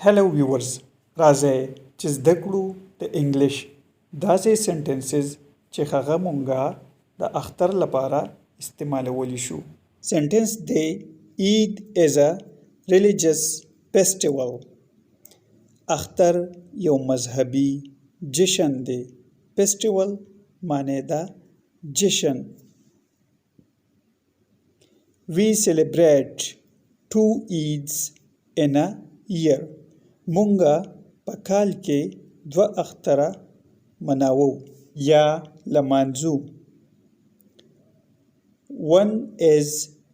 Hello viewers, راځئ چې زده کړو د انګلیش داسې سنټنسز چې هغه مونږه د اختر لپاره استعمالولی شو. سنټنس دی Eid is a religious festival. اختر یو مذهبي جشن دی. فیسټیول معنی ده جشن. We celebrate two Eids in a year. مونږه په کال کې دوه اختره مناوو یا لمانځو. One is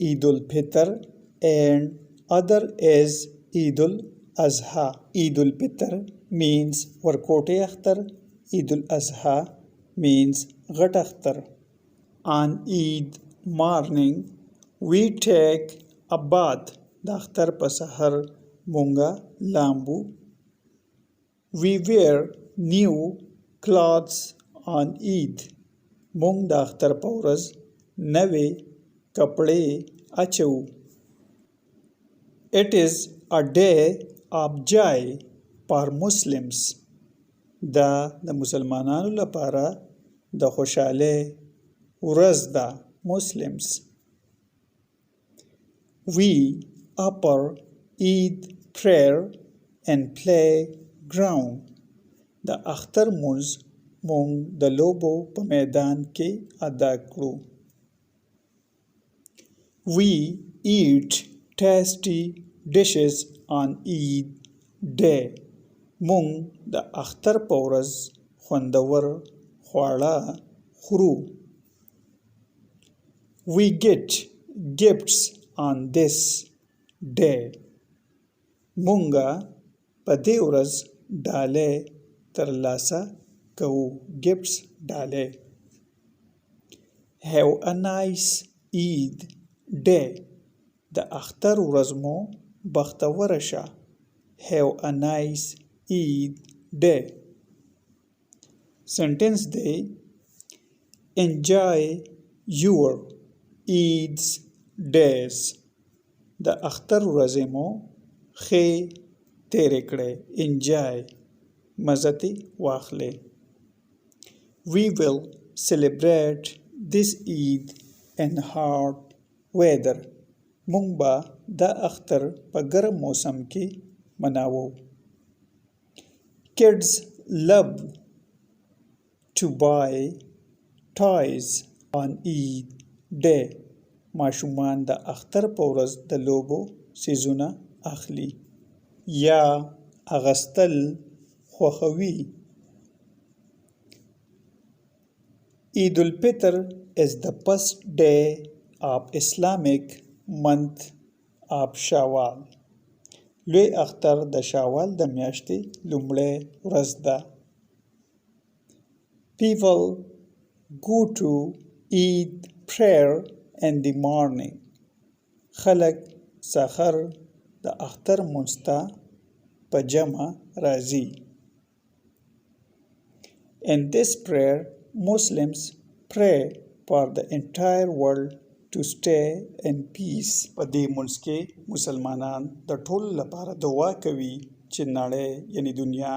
Eid al-Fitr and other is Eid al-Azha. Eid al-Fitr means ورکوټی اختر. Eid al-Azha means غټ اختر. On Eid morning we take a bath. د اختر په سحر مونږه لامبو. We wear new clothes on Eid. مونږ د اختر په ورځ نوې کپړې اچو. It is a day of joy for Muslims. دا د مسلمانانو لپاره د خوشحالۍ ورځ ده. Muslims. We offer Eid prayer and play ground. د اختر مونځ مونږ د لوبو په میدان کې ادا کړو. We eat tasty dishes on Eid day. مونږ د اختر په ورځ خوندور خواړه خورو. We get gifts on this day. مونږه په دې ورځ ډالۍ ترلاسه کوو. Gifts ډالۍ. Have a nice Eid day. د اختر ورځ مو بختوره شه. Have a nice Eid day. Sentence دی Enjoy your Eid's days. د اختر ورځې مو ښې تیرې کړې. Enjoy مزه ترې واخلئ. We will celebrate this Eid in hot weather. مونږ به دا اختر په ګرم موسم کې مناوو. Kids love to buy toys on Eid day. ماشومان د اختر په ورځ د لوبو څیزونه اخلي یا اغستل خوښوي. Eid al-Fitr is the first day of Islamic month of Shawwal. لوی اختر د شاوال د میاشتې لومړی ورځ ده. People go to Eid prayer in the morning. خلک سحر د اختر مونځ ته په جمع راځي. In this prayer, Muslims pray for the entire world to stay in peace. په دې مونځ کې مسلمانان د ټولو لپاره دعا کوي چې نړۍ یعنی دنیا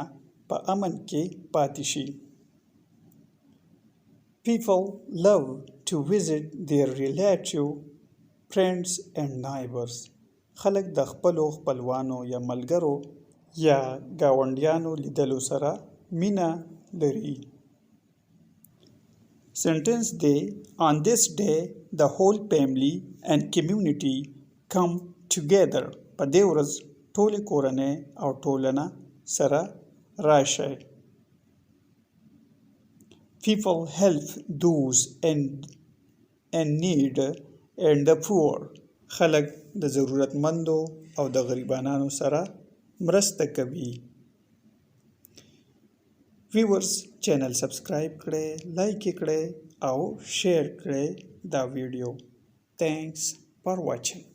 په امن کې پاتې شي. People love to visit their relatives, friends and neighbors. خلک د خپلو خپلوانو یا ملګرو یا ګاونډیانو لیدلو سره مینه لري. Sentence دی On this day, the whole family and community come together. په دې ورځ ټولې کورنۍ او ټولنه سره راشي. People help those in need and the poor. خلک د ضرورتمندو او د غریبانو سره مرسته کوي. ویورز چینل سبسکرایب کړئ، لایک کړئ او شیر کړئ دا ویډیو. Thanks for watching.